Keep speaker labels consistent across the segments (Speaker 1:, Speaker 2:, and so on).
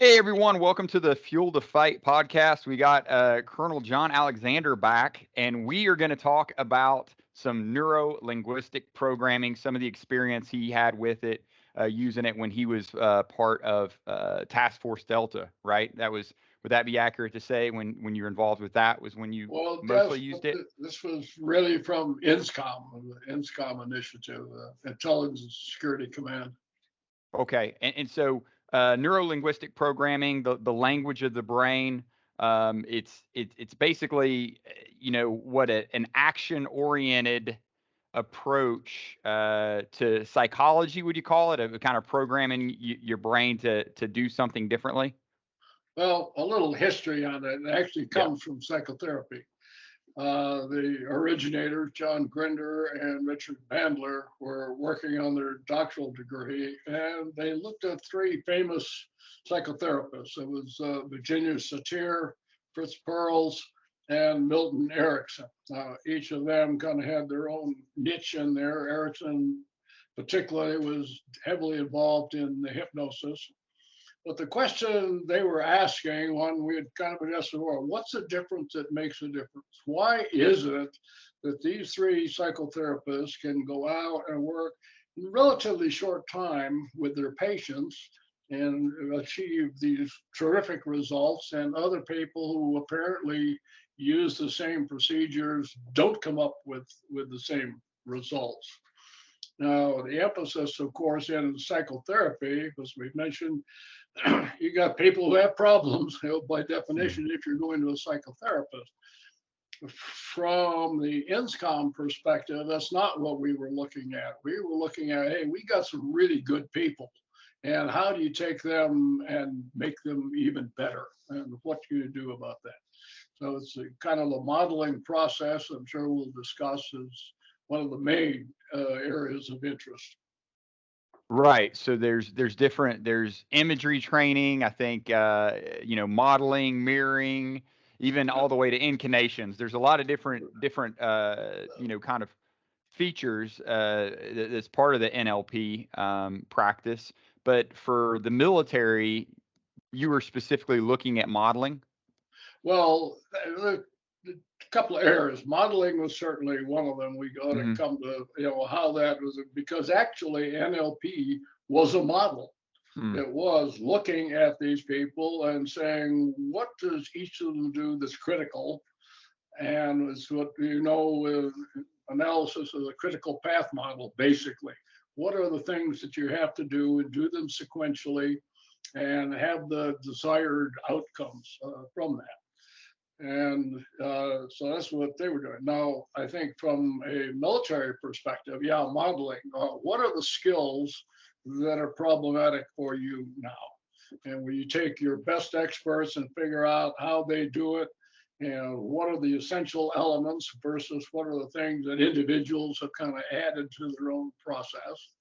Speaker 1: Hey everyone, welcome to the Fuel to Fight podcast. We got Colonel John Alexander back, and we are going to talk about some neuro linguistic programming, some of the experience he had with it, using it when he was part of Task Force Delta, right? Would that be accurate to say when you're involved with that was when you
Speaker 2: Well,
Speaker 1: mostly used it?
Speaker 2: this was really from INSCOM, the INSCOM initiative, Intelligence Security Command.
Speaker 1: Okay, and so neuro linguistic programming, the language of the brain. It's basically what an action oriented approach to psychology. Would you call it a kind of programming your brain to do something differently?
Speaker 2: Well, a little history on it. It actually
Speaker 1: Yeah.
Speaker 2: comes from psychotherapy. The originators, John Grinder and Richard Bandler, were working on their doctoral degree, and they looked at three famous psychotherapists. It was Virginia Satir, Fritz Perls, and Milton Erickson. Each of them kind of had their own niche in there. Erickson, particularly, was heavily involved in the hypnosis. But the question they were asking, one we had kind of addressed before, what's the difference that makes a difference? Why is it that these three psychotherapists can go out and work in relatively short time with their patients and achieve these terrific results, and other people who apparently use the same procedures don't come up with the same results? Now, the emphasis, of course, in psychotherapy, as we've mentioned, you got people who have problems, by definition, if you're going to a psychotherapist. From the INSCOM perspective, that's not what we were looking at. We were looking at, hey, we got some really good people, and how do you take them and make them even better? And what do you do about that? So it's a kind of a modeling process, I'm sure we'll discuss, is one of the main areas of interest.
Speaker 1: Right. So there's imagery training, I think modeling, mirroring, even all the way to inclinations. There's a lot of different kind of features that's part of the NLP practice. But for the military, you were specifically looking at modeling.
Speaker 2: Well, a couple of areas. Modeling was certainly one of them. We got to
Speaker 1: Hmm.
Speaker 2: come to how that was, because actually NLP was a model.
Speaker 1: Hmm.
Speaker 2: It was looking at these people and saying, what does each of them do that's critical? And it's what analysis of the critical path model, basically. What are the things that you have to do and do them sequentially and have the desired outcomes from that? And so that's what they were doing. Now, I think from a military perspective, yeah, modeling, what are the skills that are problematic for you now? And when you take your best experts and figure out how they do it, and what are the essential elements versus what are the things that individuals have kind of added to their own process.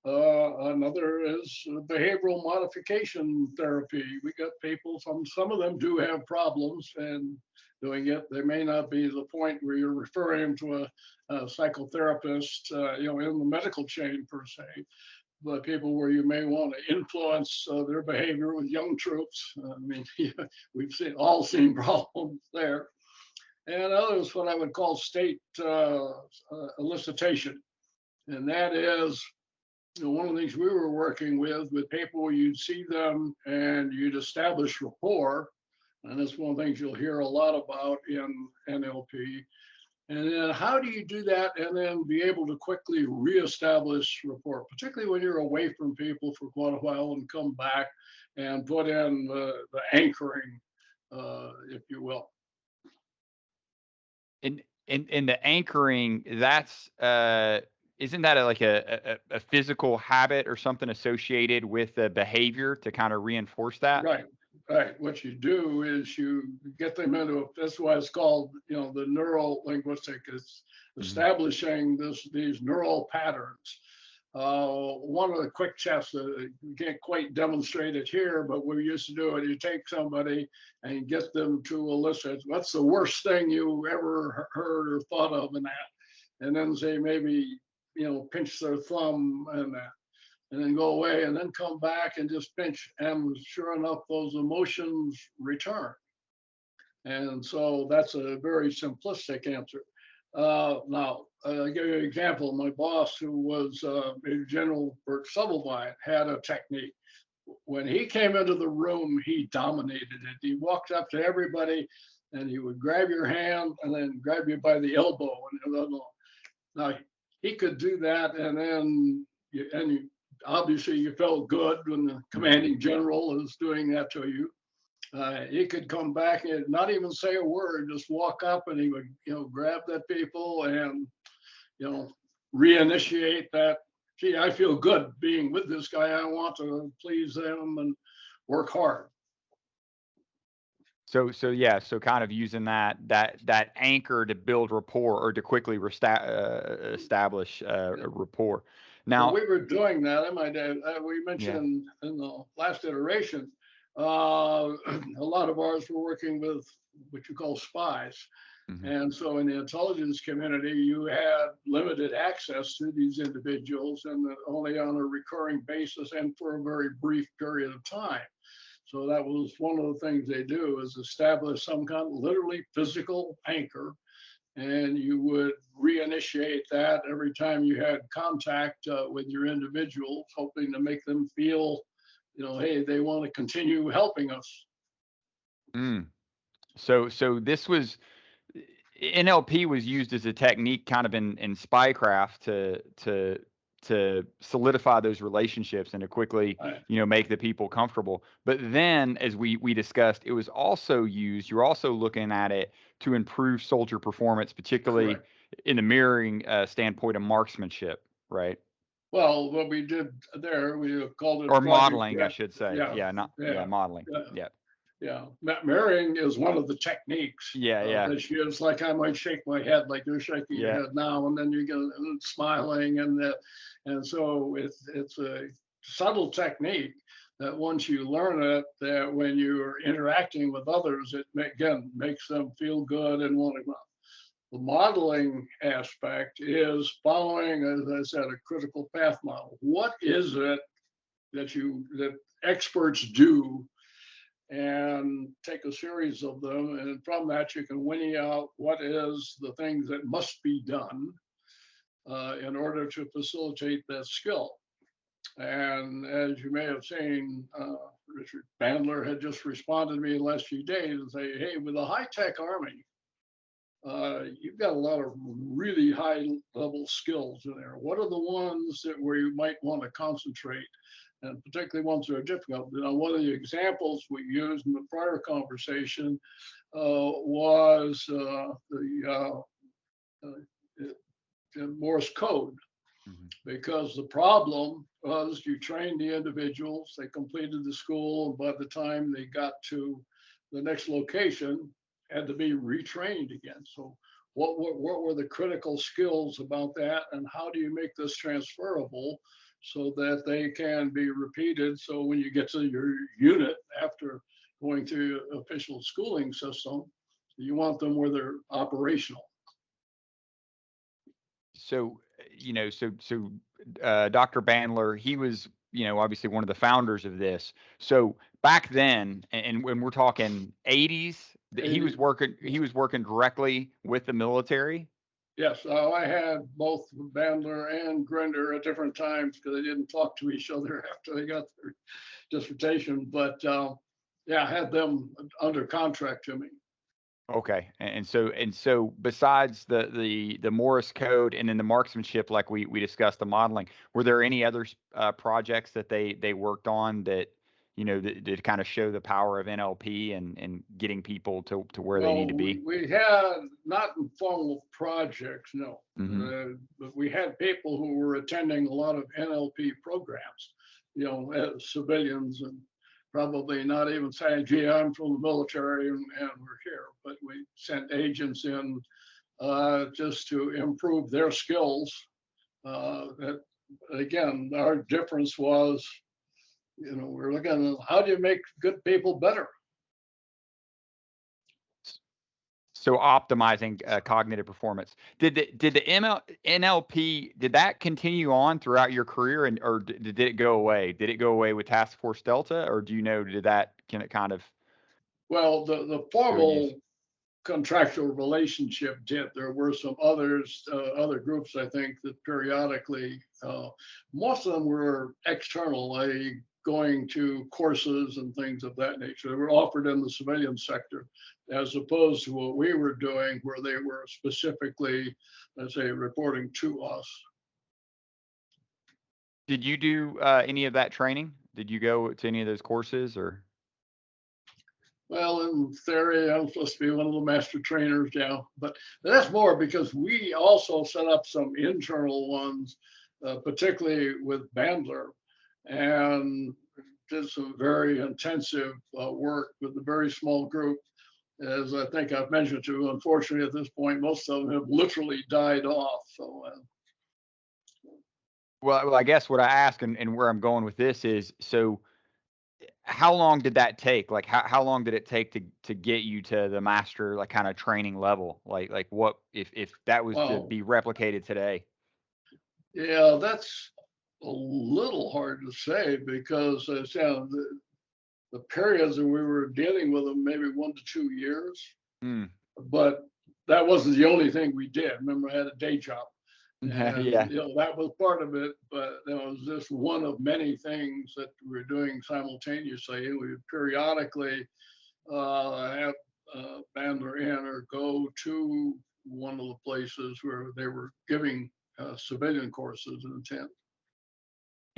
Speaker 2: Another is behavioral modification therapy. We got people, some of them do have problems and doing it. They may not be the point where you're referring them to a psychotherapist, in the medical chain per se, but people where you may want to influence their behavior with young troops. I mean, we've all seen problems there. And others, what I would call state elicitation, and that is, one of the things we were working with people, you'd see them and you'd establish rapport. And that's one of the things you'll hear a lot about in NLP. And then how do you do that and then be able to quickly reestablish rapport, particularly when you're away from people for quite a while and come back and put in the anchoring, if you will.
Speaker 1: In the anchoring, that's isn't that like a physical habit or something associated with the behavior to kind of reinforce that?
Speaker 2: Right, right. What you do is you get them into, that's why it's called, the neuro linguistic, is
Speaker 1: Hmm.
Speaker 2: establishing these neural patterns. One of the quick tests, you can't quite demonstrate it here, but we used to do it. You take somebody and get them to elicit, what's the worst thing you ever heard or thought of in that? And then say maybe, pinch their thumb and that. and then go away and then come back and just pinch. And sure enough, those emotions return. And so that's a very simplistic answer. Now, I'll give you an example. My boss, who was Major General Bert Subelwein, had a technique. When he came into the room, he dominated it. He walked up to everybody and he would grab your hand and then grab you by the elbow. Now, he could do that, and then obviously you felt good when the commanding general is doing that to you. He could come back and not even say a word, just walk up and he would, grab that people and, reinitiate that. Gee, I feel good being with this guy. I want to please them and work hard.
Speaker 1: So yeah, so kind of using that anchor to build rapport or to quickly establish a rapport. Now,
Speaker 2: we were doing that. We mentioned in the last iteration, a lot of ours were working with what you call spies. Mm-hmm. And so in the intelligence community, you had limited access to these individuals and only on a recurring basis and for a very brief period of time. So that was one of the things they do, is establish some kind of literally physical anchor. And you would reinitiate that every time you had contact with your individuals, hoping to make them feel, hey, they want to continue helping us.
Speaker 1: So this was, NLP was used as a technique kind of in spycraft to solidify those relationships and to quickly, make the people comfortable. But then, as we discussed, it was also used, you're also looking at it to improve soldier performance, particularly in the mirroring standpoint of marksmanship, right?
Speaker 2: Well, what we did there, we called it,
Speaker 1: or modeling, I should say. Modeling.
Speaker 2: Yeah, mirroring is one of the techniques.
Speaker 1: That's
Speaker 2: used. Like I might shake my head, like you're shaking your head now, and then you get smiling, and so it's a subtle technique that once you learn it, that when you're interacting with others, it again makes them feel good and want to. The modeling aspect is following, as I said, a critical path model. What is it that experts do? And take a series of them, and from that you can whinny out what is the things that must be done in order to facilitate that skill. And as you may have seen, Richard Bandler had just responded to me in the last few days and say, hey, with a high-tech army, you've got a lot of really high-level skills in there. What are the ones where you might want to concentrate? And particularly ones that are difficult. One of the examples we used in the prior conversation was the Morse code, because the problem was you trained the individuals, they completed the school, and by the time they got to the next location, had to be retrained again. So what were the critical skills about that, and how do you make this transferable so that they can be repeated? So when you get to your unit after going through official schooling system, you want them where they're operational.
Speaker 1: So, Dr. Bandler, he was, obviously one of the founders of this. So back then, and when we're talking 80s, he was working directly with the military.
Speaker 2: Yes, I had both Bandler and Grinder at different times because they didn't talk to each other after they got their dissertation. But I had them under contract to me.
Speaker 1: Okay, and so besides the Morse code and then the marksmanship, like we discussed, the modeling, were there any other projects that they worked on that that kind of show the power of NLP and getting people to where they need to be?
Speaker 2: We had not in formal projects, no, but we had people who were attending a lot of NLP programs, as civilians, and probably not even saying, gee, I'm from the military and we're here, but we sent agents in just to improve their skills. That, again, our difference was, we're looking at how do you make good people better?
Speaker 1: So optimizing cognitive performance. Did the NLP, did that continue on throughout your career, and or did it go away? Did it go away with Task Force Delta, or do you know, can it kind of
Speaker 2: Well, the
Speaker 1: still use?
Speaker 2: formal contractual relationship did. There were some others, other groups, I think, that periodically, most of them were external, like going to courses and things of that nature. They were offered in the civilian sector, as opposed to what we were doing, where they were specifically, let's say, reporting to us.
Speaker 1: Did you do any of that training? Did you go to any of those courses, or?
Speaker 2: Well, in theory, I'm supposed to be one of the master trainers, yeah, but that's more because we also set up some internal ones, particularly with Bandler, and did some very intensive work with a very small group. As I think I've mentioned to you, unfortunately, at this point, most of them have literally died off. So,
Speaker 1: Well, I guess what I ask, and where I'm going with this is, so how long did that take? Like, how long did it take to get you to the master, like, kind of training level? Like what if that was to
Speaker 2: well,
Speaker 1: be replicated today?
Speaker 2: yeah, that's a little hard to say because the periods that we were dealing with them, maybe 1 to 2 years.
Speaker 1: Hmm.
Speaker 2: But that wasn't the only thing we did. Remember, I had a day job, and
Speaker 1: Yeah.
Speaker 2: that was part of it. But it was just one of many things that we were doing simultaneously. We would periodically have Bandler in or go to one of the places where they were giving civilian courses in intent.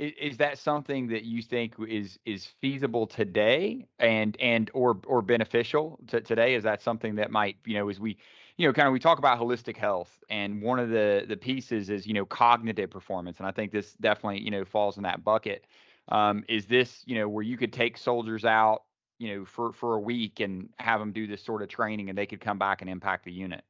Speaker 1: Is that something that you think is feasible today, or beneficial to today? Is that something that might, as we, kind of, we talk about holistic health, and one of the pieces is, cognitive performance, and I think this definitely, falls in that bucket. Is this, where you could take soldiers out, for a week and have them do this sort of training, and they could come back and impact the unit?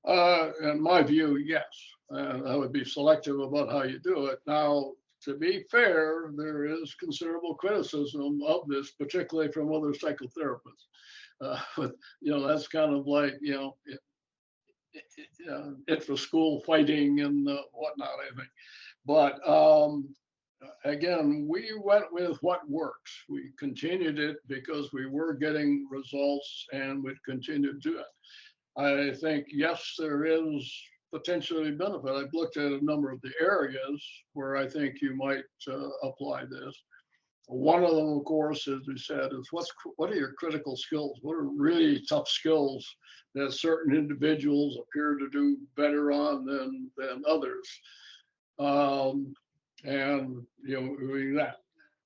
Speaker 2: In my view, yes. I would be selective about how you do it. Now, to be fair, there is considerable criticism of this, particularly from other psychotherapists. But that's kind of like intra school fighting and whatnot, I think. But again, we went with what works. We continued it because we were getting results, and we'd continue to do it. I think, yes, there is potentially benefit. I've looked at a number of the areas where I think you might apply this. One of them, of course, as we said, is what are your critical skills? What are really tough skills that certain individuals appear to do better on than others? And doing that.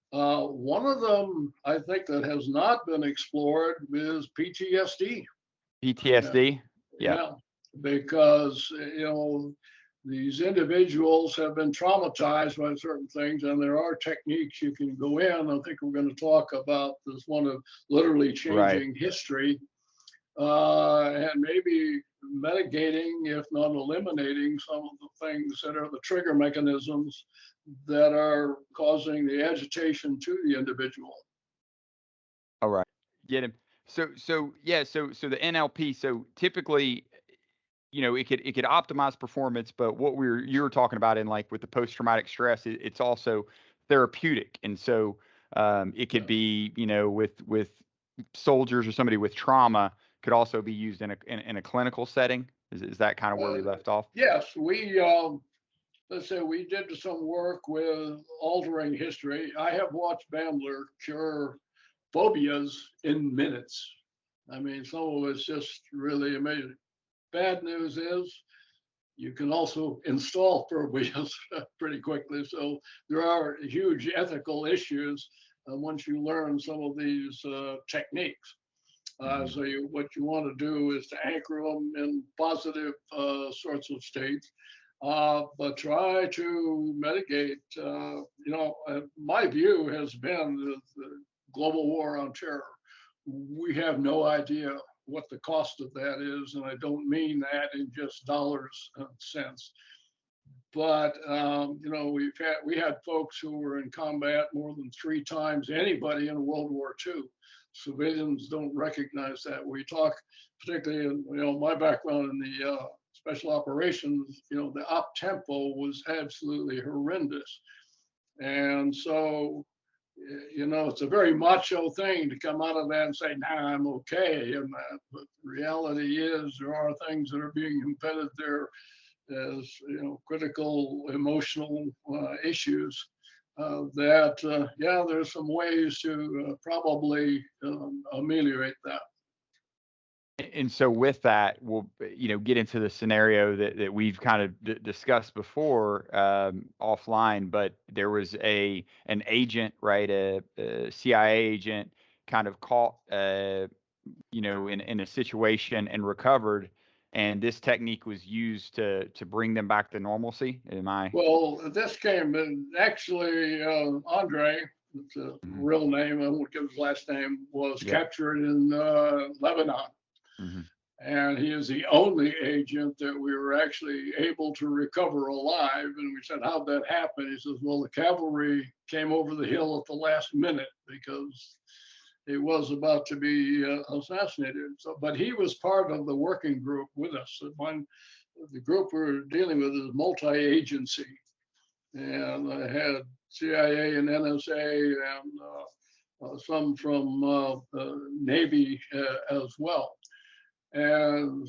Speaker 2: One of them I think that has not been explored is PTSD. Yeah,
Speaker 1: PTSD. Yeah.
Speaker 2: yeah, because these individuals have been traumatized by certain things, and there are techniques you can go in. I think we're going to talk about this one of literally
Speaker 1: Right.
Speaker 2: changing history, and maybe mitigating, if not eliminating, some of the things that are the trigger mechanisms that are causing the agitation to the individual.
Speaker 1: All right. Get him. So yeah. So the NLP. So typically, it could optimize performance, but what you were talking about, in, like, with the post traumatic stress, it's also therapeutic, and so it could
Speaker 2: Yeah.
Speaker 1: be, with soldiers or somebody with trauma, could also be used in a clinical setting. Is that kind of where
Speaker 2: Uh,
Speaker 1: we left off?
Speaker 2: yes, we let's say we did some work with altering history. I have watched Bandler cure phobias in minutes. I mean, some of it's just really amazing. Bad news is you can also install phobias pretty quickly. So there are huge ethical issues once you learn some of these techniques.
Speaker 1: Mhm.
Speaker 2: So what you want to do is to anchor them in positive sorts of states, but try to mitigate. My view has been the global war on terror. We have no idea what the cost of that is, and I don't mean that in just dollars and cents. But we had folks who were in combat more than 3 times anybody in World War II. civilians don't recognize that. We talk, particularly in my background in the special operations, the op tempo was absolutely horrendous, and so it's a very macho thing to come out of that and say, "Nah, I'm okay," and that. But the reality is, there are things that are being embedded there as critical emotional issues that there's some ways to probably ameliorate that.
Speaker 1: And so with that, we'll get into the scenario that we've kind of discussed before offline. But there was an agent, right, a CIA agent, kind of caught, in a situation and recovered, and this technique was used to bring them back to normalcy. Am I?
Speaker 2: Well, this came in actually, Andre, it's a
Speaker 1: Mhm.
Speaker 2: real name, I won't give his last name, was
Speaker 1: Yeah.
Speaker 2: captured in Lebanon.
Speaker 1: Hmm.
Speaker 2: And he is the only agent that we were actually able to recover alive. And we said, "How'd that happen?" He says, "Well, the cavalry came over the hill at the last minute because it was about to be assassinated." So, but he was part of the working group with us. The group we're dealing with is multi-agency, and I had CIA and NSA and some from Navy as well. And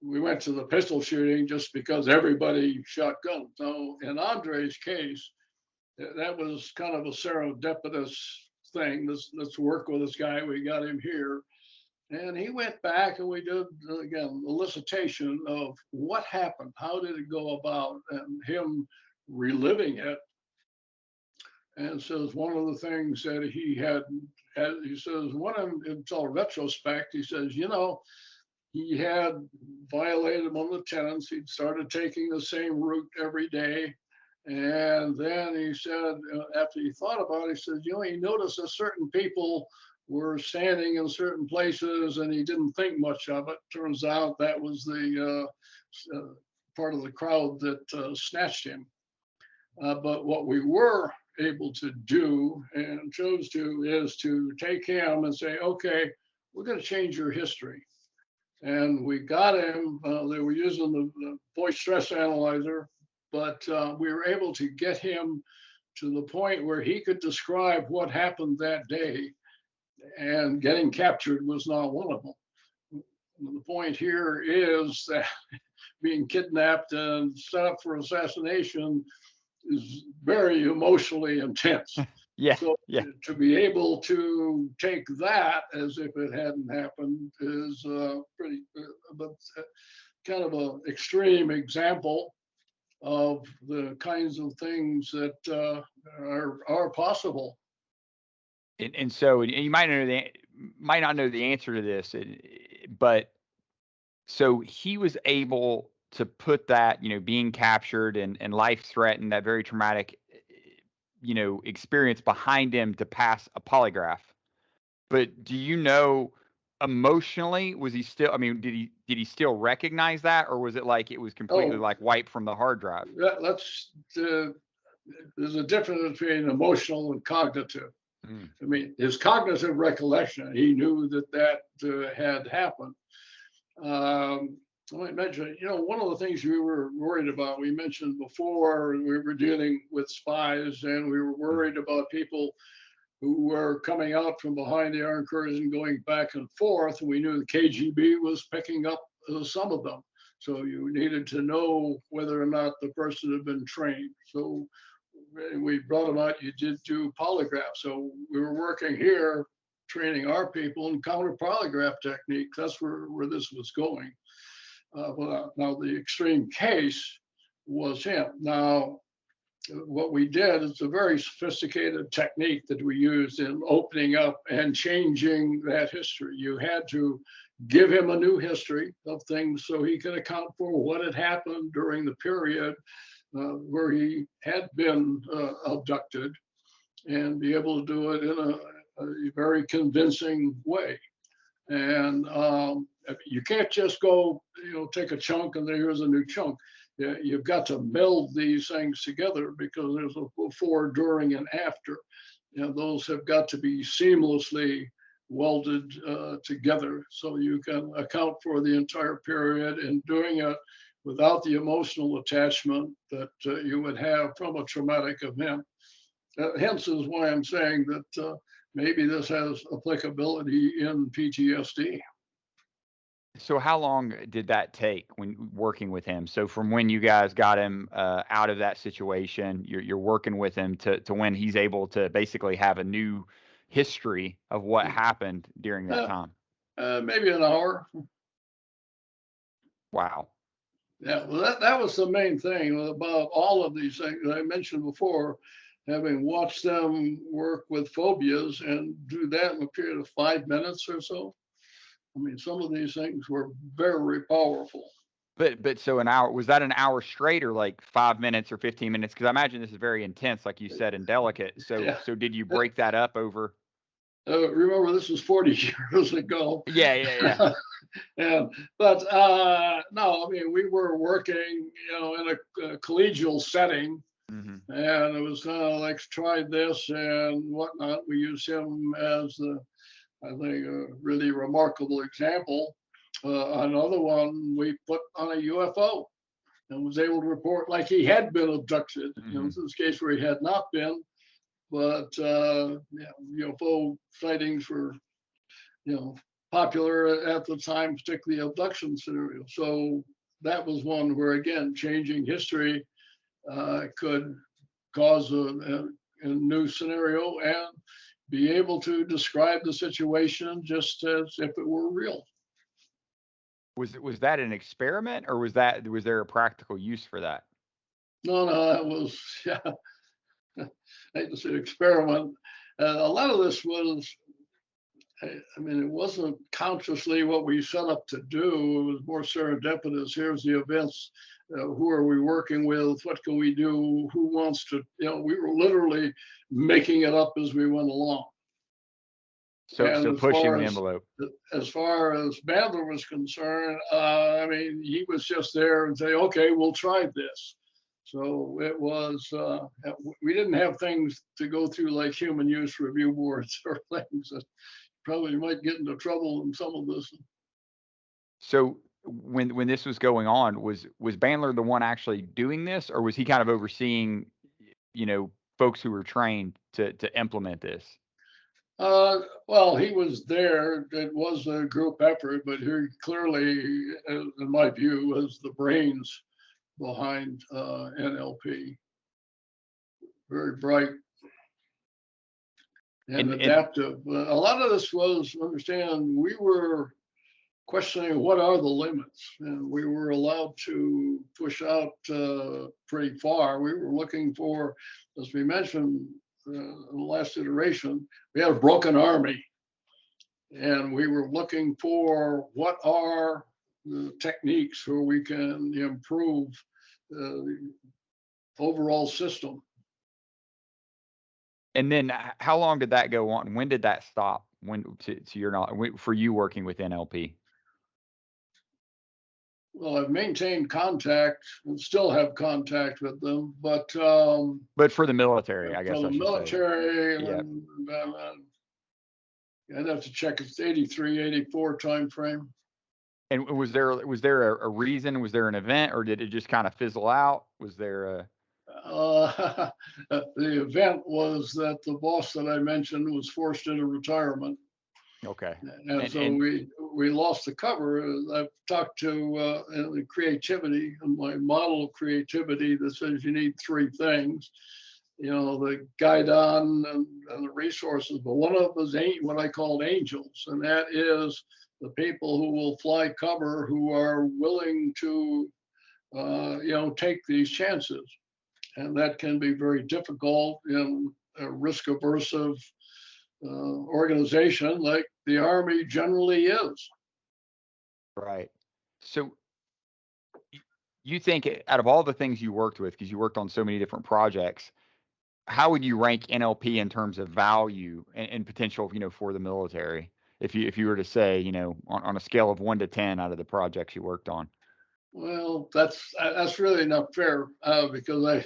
Speaker 2: we went to the pistol shooting just because everybody shot guns. So in Andre's case, that was kind of a serendipitous thing. Let's work with this guy. We got him here. And he went back and we did, again, elicitation of what happened, how did it go about, and him reliving it. And says one of the things that he says, it's all retrospect, he says, he had violated one of the tenants. He'd started taking the same route every day. And then he said, after he thought about it, he said, he noticed that certain people were standing in certain places and he didn't think much of it. Turns out that was the part of the crowd that snatched him. But what we were able to do and chose to is to take him and say, "Okay, we're going to change your history." And we got him, they were using the voice stress analyzer, but we were able to get him to the point where he could describe what happened that day, and getting captured was not one of them. The point here is that being kidnapped and set up for assassination is very emotionally intense.
Speaker 1: Yeah.
Speaker 2: So
Speaker 1: Yeah.
Speaker 2: to be able to take that as if it hadn't happened is pretty, but kind of an extreme example of the kinds of things that are possible.
Speaker 1: And so you might not know the answer to this, but so he was able to put that, being captured and life threatened, that very traumatic, experience behind him to pass a polygraph. But do emotionally, was he still? I mean, did he still recognize that, or was it like it was completely
Speaker 2: Oh,
Speaker 1: like wiped from the hard drive?
Speaker 2: let's there's a difference between emotional and cognitive.
Speaker 1: Mm.
Speaker 2: I mean, his cognitive recollection, he knew that had happened. I might mention, one of the things we were worried about, we mentioned before, we were dealing with spies and we were worried about people who were coming out from behind the Iron Curtain and going back and forth. And we knew the KGB was picking up some of them. So you needed to know whether or not the person had been trained. So we brought them out, you did do polygraph. So we were working here, training our people in counter polygraph techniques. That's where this was going. Now the extreme case was him. Now, what we did is a very sophisticated technique that we used in opening up and changing that history. You had to give him a new history of things so he could account for what had happened during the period where he had been abducted, and be able to do it in a very convincing way. And you can't just go, take a chunk and here's a new chunk. Yeah, you've got to meld these things together because there's a before, during, and after. those have got to be seamlessly welded together, so you can account for the entire period, and doing it without the emotional attachment that you would have from a traumatic event. Hence is why I'm saying that maybe this has applicability in PTSD.
Speaker 1: So how long did that take when working with him? So from when you guys got him out of that situation, you're working with him to when he's able to basically have a new history of what happened during that time.
Speaker 2: Maybe an hour.
Speaker 1: Wow.
Speaker 2: Yeah, well, that was the main thing about all of these things that I mentioned before, having watched them work with phobias and do that in a period of 5 minutes or so. I mean, some of these things were very powerful.
Speaker 1: But so an hour, was that an hour straight or like 5 minutes or 15 minutes? Because I imagine this is very intense, like you said, and delicate. So
Speaker 2: Yeah.
Speaker 1: so did you break that up over?
Speaker 2: Remember, this was 40 years ago.
Speaker 1: Yeah.
Speaker 2: But no, I mean, we were working, in a collegial setting,
Speaker 1: Hmm.
Speaker 2: and it was kind of like tried this and whatnot. We use him as I think, a really remarkable example. Another one we put on a UFO and was able to report like he had been abducted.
Speaker 1: Hmm.
Speaker 2: This is a case where he had not been, but UFO sightings were, popular at the time, particularly abduction scenario. So that was one where, again, changing history could cause a new scenario and be able to describe the situation just as if it were real.
Speaker 1: Was that an experiment, or was there a practical use for that?
Speaker 2: No, that was, yeah, I hate to say experiment. A lot of this was, I mean, it wasn't consciously what we set up to do. It was more serendipitous. Here's the events. Who are we working with? What can we do? Who wants to? We were literally making it up as we went along.
Speaker 1: So
Speaker 2: And
Speaker 1: pushing the envelope.
Speaker 2: as far as Bandler was concerned, I mean, he was just there and say, okay, we'll try this. So it was, we didn't have things to go through like human use review boards or things that probably might get into trouble in some of this.
Speaker 1: So when this was going on, was Bandler the one actually doing this, or was he kind of overseeing, folks who were trained to implement this?
Speaker 2: Well, he was there. It was a group effort, but he clearly, in my view, was the brains behind NLP. Very bright and adaptive. A lot of this was, understand, we were questioning what are the limits, and we were allowed to push out pretty far. We were looking for, as we mentioned in the last iteration, we had a broken army, and we were looking for what are the techniques where we can improve the overall system.
Speaker 1: And then how long did that go on? When did that stop? When to your knowledge, for you working with NLP?
Speaker 2: Well, I've maintained contact and still have contact with them, but
Speaker 1: But for the military, I guess
Speaker 2: from
Speaker 1: I
Speaker 2: the
Speaker 1: should say.
Speaker 2: military,
Speaker 1: Yeah.
Speaker 2: I'd have to check. It's 83, 84 time frame.
Speaker 1: And was there a reason? Was there an event, or did it just kind of fizzle out? Was there a
Speaker 2: The event was that the boss that I mentioned was forced into retirement.
Speaker 1: Okay.
Speaker 2: And so we lost the cover. I've talked to creativity, and my model of creativity that says you need three things, the guidon and the resources, but one of them is what I call angels, and that is the people who will fly cover, who are willing to, take these chances. And that can be very difficult in a risk aversive organization like the Army generally is.
Speaker 1: Right. So you think out of all the things you worked with, because you worked on so many different projects, how would you rank NLP in terms of value and potential, for the military? If you were to say, on a scale of 1 to 10 out of the projects you worked on.
Speaker 2: Well, that's really not fair because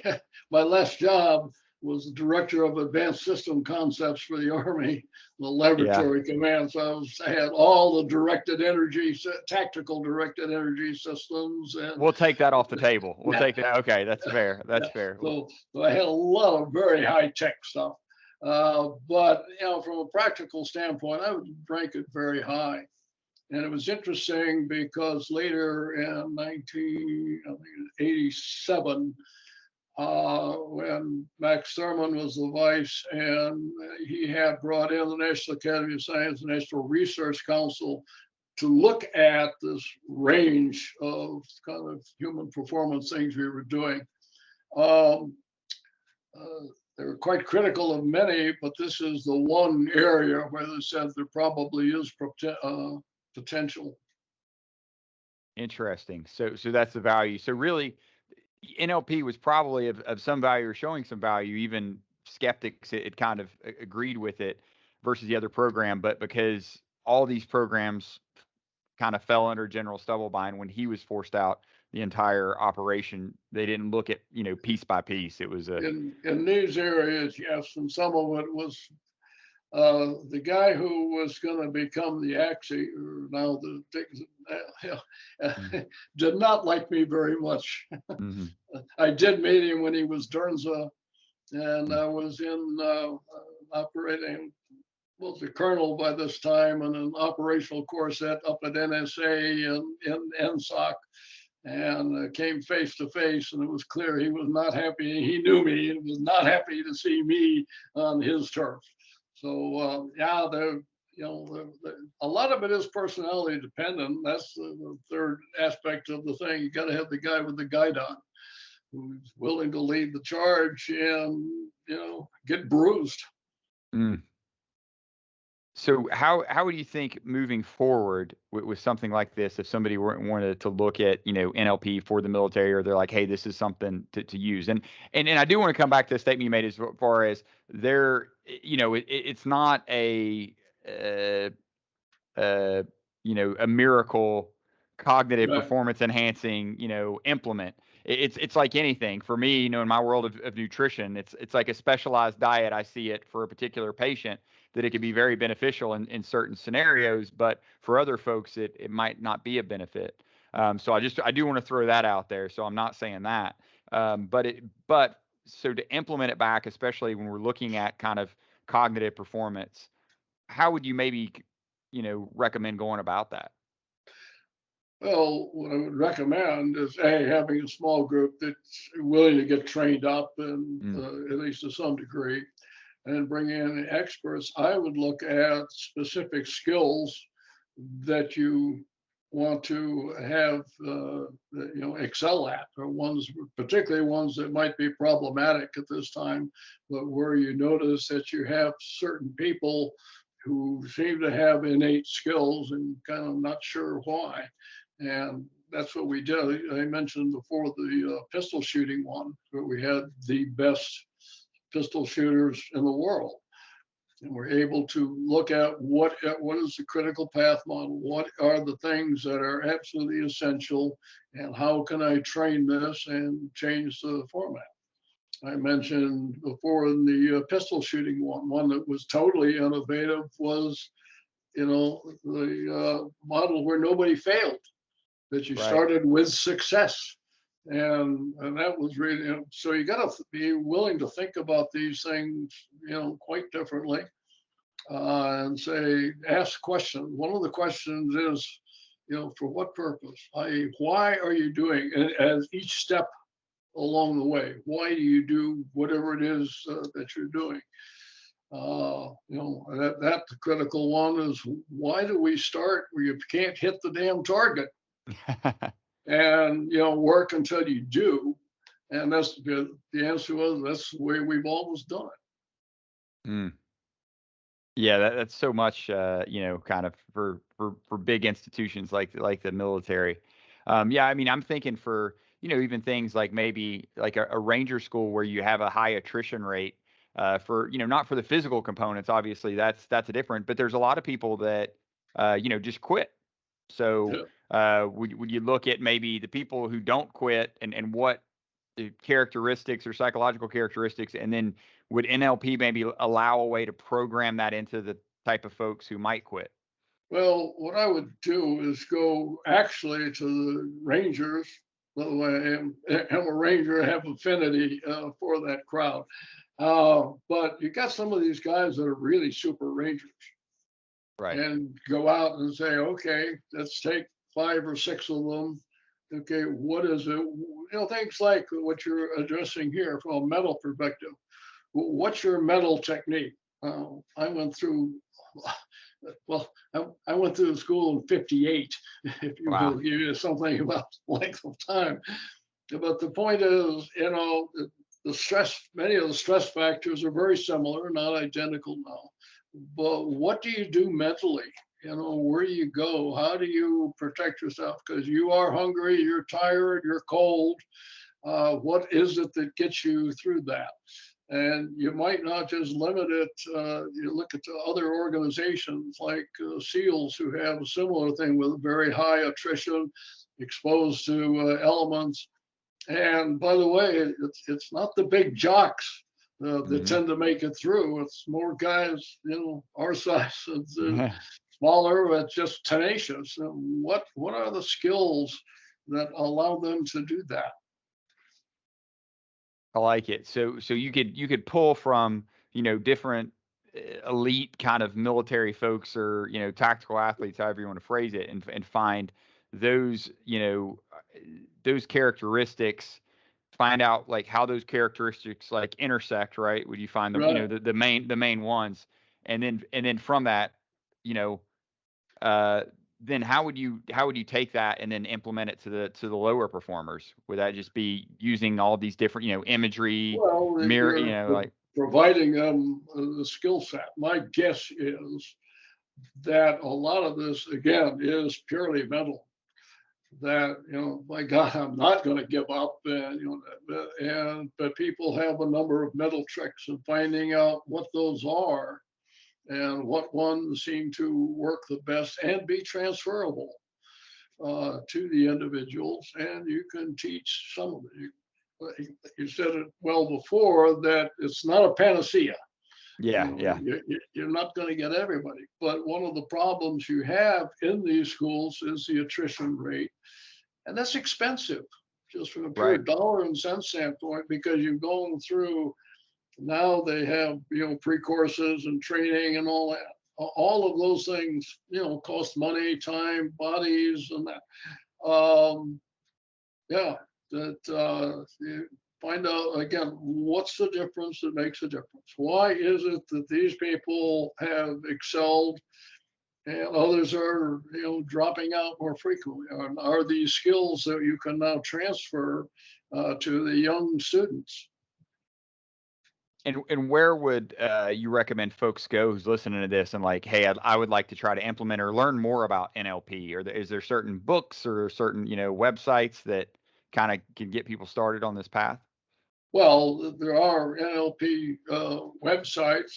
Speaker 2: my last job was the director of advanced system concepts for the Army, the
Speaker 1: Yeah.
Speaker 2: laboratory command. So I had all the directed energy, tactical directed energy systems, and
Speaker 1: We'll take that off the table. We'll
Speaker 2: yeah,
Speaker 1: take that. Okay, that's fair.
Speaker 2: yeah.
Speaker 1: That's fair.
Speaker 2: So I had a lot of very high tech stuff. But from a practical standpoint, I would rank it very high. And it was interesting because later in 1987, when Max Thurman was the vice, and he had brought in the National Academy of Science and National Research Council to look at this range of kind of human performance things we were doing. Um, they were quite critical of many, but this is the one area where they said there probably is potential.
Speaker 1: Interesting. So that's the value. So really, NLP was probably of some value or showing some value. Even skeptics it kind of agreed with it versus the other program, but because all these programs kind of fell under General Stubblebine when he was forced out, the entire operation, they didn't look at piece by piece. It was
Speaker 2: in these areas, yes, and some of it was the guy who was going to become the Axie, or now did not like me very much.
Speaker 1: mm-hmm.
Speaker 2: I did meet him when he was Dernza, and I was in operating, was a colonel by this time, and an operational corset up at NSA and in NSOC, and came face to face, and it was clear he was not happy. He knew me and was not happy to see me on his turf. So yeah, a lot of it is personality dependent. That's the third aspect of the thing. You got to have the guy with the guidon who's willing to lead the charge and get bruised.
Speaker 1: Mm. So how would you think moving forward with something like this, if somebody wanted to look at NLP for the military, or they're like, hey, this is something to use, and I do want to come back to the statement you made as far as it's not a a miracle cognitive
Speaker 2: Right.
Speaker 1: performance enhancing implement. It's like anything for me, in my world of nutrition, it's like a specialized diet. I see it for a particular patient that it could be very beneficial in certain scenarios, but for other folks it might not be a benefit. So I do want to throw that out there. So I'm not saying that, but so to implement it back, especially when we're looking at kind of cognitive performance, how would you maybe recommend going about that?
Speaker 2: Well, what I would recommend is having a small group that's willing to get trained up, and at least to some degree, and bring in experts. I would look at specific skills that you want to have, excel at, or particularly ones that might be problematic at this time, but where you notice that you have certain people who seem to have innate skills and kind of not sure why. And that's what we did. I mentioned before the pistol shooting one, where we had the best pistol shooters in the world. And we're able to look at what is the critical path model, what are the things that are absolutely essential, and how can I train this and change the format. I mentioned before in the pistol shooting one that was totally innovative was, the model where nobody failed, that you started with success. And that was really, so you got to be willing to think about these things, quite differently, and ask questions. One of the questions is, for what purpose? Why are you doing it? As each step along the way, why do you do whatever it is that you're doing? That the critical one is, why do we start where you can't hit the damn target? And work until you do. And that's the answer was, that's the way we've always done it.
Speaker 1: Yeah, that's so much kind of for big institutions like the military. Yeah, I mean, I'm thinking for even things like maybe like a ranger school where you have a high attrition rate, for not for the physical components, obviously that's a different, but there's a lot of people that just quit. So would you look at maybe the people who don't quit, and what characteristics or psychological characteristics, and then would NLP maybe allow a way to program that into the type of folks who might quit?
Speaker 2: Well, what I would do is go actually to the Rangers. By the way, I'm a Ranger, I have affinity for that crowd. But you got some of these guys that are really super Rangers
Speaker 1: Right.
Speaker 2: and go out and say, okay, let's take 5 or 6 of them. Okay, what is it? Things like what you're addressing here from a mental perspective. What's your mental technique? I went through, well, I went through school in '58, if you will
Speaker 1: Wow.
Speaker 2: give you something about length of time. But the point is, the stress, many of the stress factors are very similar, not identical now. But what do you do mentally? Where do you go? How do you protect yourself? Because you are hungry, you're tired, you're cold. What is it that gets you through that? And you might not just limit it. You look at the other organizations like SEALs who have a similar thing with very high attrition, exposed to elements. And by the way, it's not the big jocks that
Speaker 1: Hmm.
Speaker 2: tend to make it through. It's more guys, our size, smaller, but just tenacious. And what are the skills that allow them to do that?
Speaker 1: I like it. So you could pull from, different elite kind of military folks, or, tactical athletes, however you want to phrase it, and find those, those characteristics, find out like how those characteristics like intersect, right? Would you find them,
Speaker 2: Right.
Speaker 1: the main ones, and then from that, you know, uh, then how would you take that and then implement it to the lower performers? Would that just be using all these different, imagery,
Speaker 2: Well,
Speaker 1: mirror,
Speaker 2: you're
Speaker 1: like,
Speaker 2: providing them the skill set. My guess is that a lot of this, again, is purely mental. That my God, I'm not going to give up, and but people have a number of mental tricks of finding out what those are and what ones seem to work the best and be transferable to the individuals, and you can teach some of it. You said it well before that it's not a panacea.
Speaker 1: yeah, yeah,
Speaker 2: You're not going to get everybody, but one of the problems you have in these schools is the attrition rate, and that's expensive, just from a pure
Speaker 1: right.
Speaker 2: dollar and cent standpoint, because you're going through. Now they have pre-courses and training and all that. All of those things cost money, time, bodies, and that. Yeah, that you find out again what's the difference that makes a difference. Why is it that these people have excelled and others are dropping out more frequently? Are these skills that you can now transfer to the young students?
Speaker 1: And where would you recommend folks go who's listening to this and like, hey, I would like to try to implement or learn more about NLP? Or is there certain books or certain, websites that kind of can get people started on this path?
Speaker 2: Well, there are NLP websites.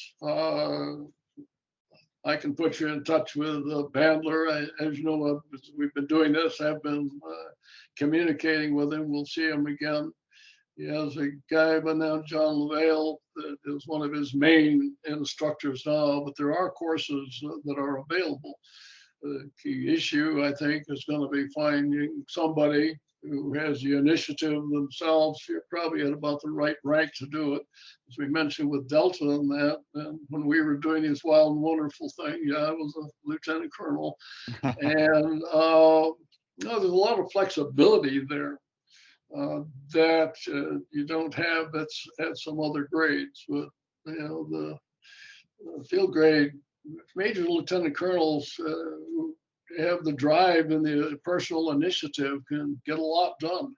Speaker 2: I can put you in touch with Bandler. As you know, we've been doing this. I've been communicating with him. We'll see him again. He has a guy by now, John LaVale, that is one of his main instructors now, but there are courses that are available. The key issue, I think, is going to be finding somebody who has the initiative themselves. You're probably at about the right rank to do it. As we mentioned with Delta and that, and when we were doing this wild and wonderful thing, I was a lieutenant colonel. And there's a lot of flexibility there that you don't have at some other grades. But the field grade major lieutenant colonels who have the drive and the personal initiative can get a lot done.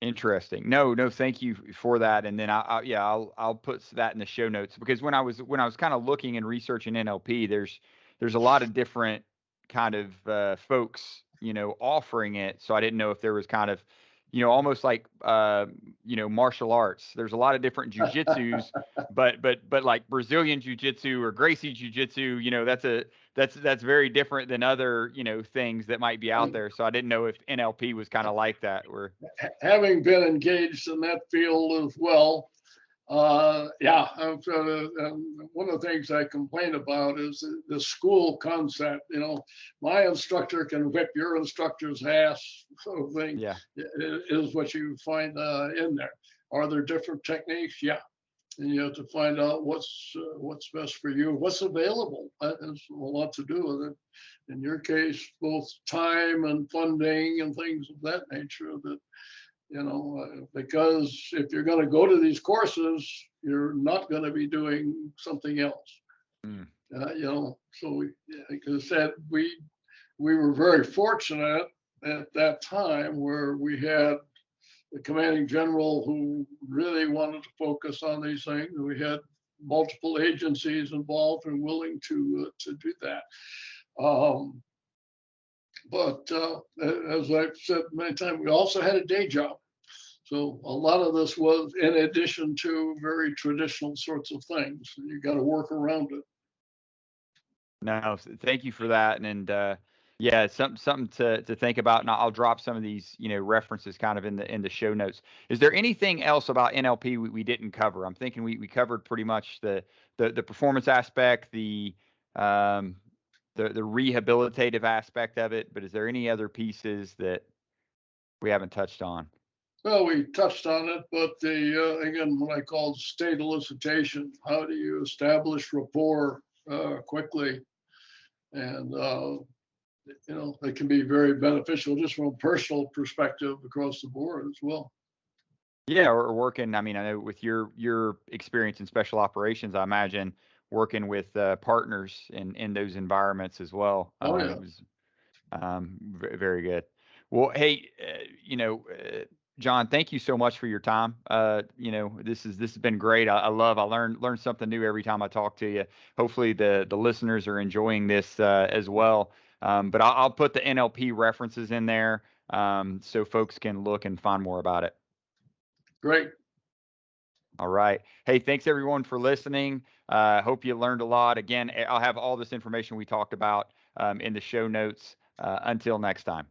Speaker 1: Interesting. No, no, thank you for that. And then yeah, I'll put that in the show notes, because when I was kind of looking and researching NLP, there's a lot of different kind of folks, offering it. So I didn't know if there was kind of, almost like martial arts. There's a lot of different jujitsus, but like Brazilian jiu-jitsu or Gracie jiu-jitsu, that's very different than other, things that might be out there. So I didn't know if NLP was kind of like that. Where
Speaker 2: Having been engaged in that field as well, yeah, one of the things I complain about is the school concept. My instructor can whip your instructor's ass, sort of thing,
Speaker 1: yeah,
Speaker 2: is what you find in there. Are there different techniques? Yeah, and you have to find out what's best for you, what's available. That has a lot to do with it. In your case, both time and funding and things of that nature. That because if you're going to go to these courses, you're not going to be doing something else.
Speaker 1: mm,
Speaker 2: So like I said, we were very fortunate at that time where we had the commanding general who really wanted to focus on these things. We had multiple agencies involved and willing to do that. But as I've said many times, we also had a day job. So a lot of this was in addition to very traditional sorts of things. You got to work around it.
Speaker 1: no, thank you for that. Yeah, it's something to think about. And I'll drop some of these, references kind of in the show notes. Is there anything else about NLP we didn't cover? I'm thinking we covered pretty much the performance aspect, um, the rehabilitative aspect of it. But is there any other pieces that we haven't touched on?
Speaker 2: Well, we touched on it, but again, what I call state elicitation. How do you establish rapport quickly? And it can be very beneficial just from a personal perspective across the board as well.
Speaker 1: Yeah, or working. I mean, I know with your experience in special operations, I imagine working with partners in those environments as well.
Speaker 2: Oh yeah.
Speaker 1: It was very good. Well, hey, John, thank you so much for your time. This has been great. I learn something new every time I talk to you. Hopefully the listeners are enjoying this as well. But I'll put the NLP references in there so folks can look and find more about it.
Speaker 2: Great.
Speaker 1: All right. Hey, thanks everyone for listening. Hope you learned a lot. Again, I'll have all this information we talked about in the show notes. Until next time.